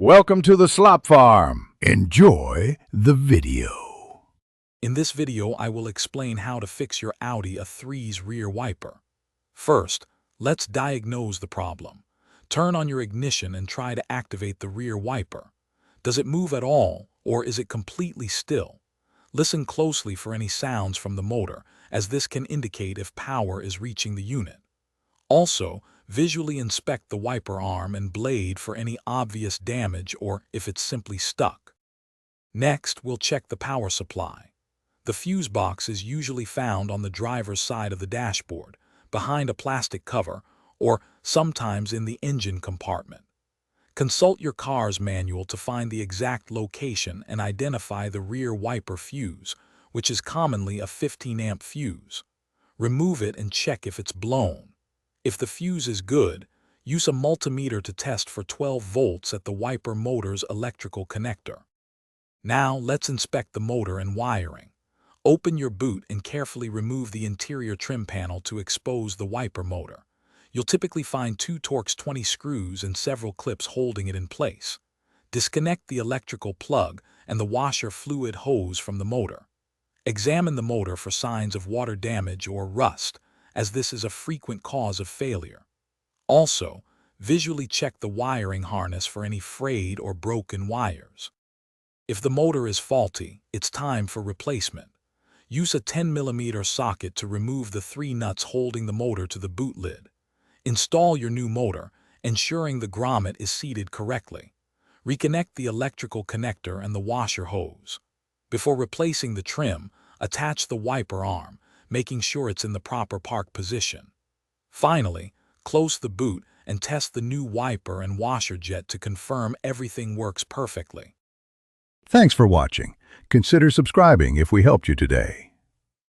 Welcome to the Slop Farm. Enjoy the video. In this video, I will explain how to fix your Audi A3's rear wiper. First, let's diagnose the problem. Turn on your ignition and try to activate the rear wiper. Does it move at all, or is it completely still? Listen closely for any sounds from the motor, as this can indicate if power is reaching the unit. Also, visually inspect the wiper arm and blade for any obvious damage or if it's simply stuck. Next, we'll check the power supply. The fuse box is usually found on the driver's side of the dashboard, behind a plastic cover, or sometimes in the engine compartment. Consult your car's manual to find the exact location and identify the rear wiper fuse, which is commonly a 15-amp fuse. Remove it and check if it's blown. If the fuse is good, use a multimeter to test for 12 volts at the wiper motor's electrical connector. Now let's inspect the motor and wiring. Open your boot and carefully remove the interior trim panel to expose the wiper motor. You'll typically find 2 Torx 20 screws and several clips holding it in place. Disconnect the electrical plug and the washer fluid hose from the motor. Examine the motor for signs of water damage or rust, as this is a frequent cause of failure. Also, visually check the wiring harness for any frayed or broken wires. If the motor is faulty, it's time for replacement. Use a 10mm socket to remove the 3 nuts holding the motor to the boot lid. Install your new motor, ensuring the grommet is seated correctly. Reconnect the electrical connector and the washer hose. Before replacing the trim, attach the wiper arm, making sure it's in the proper park position. Finally, close the boot and test the new wiper and washer jet to confirm everything works perfectly. Thanks for watching. Consider subscribing if we helped you today.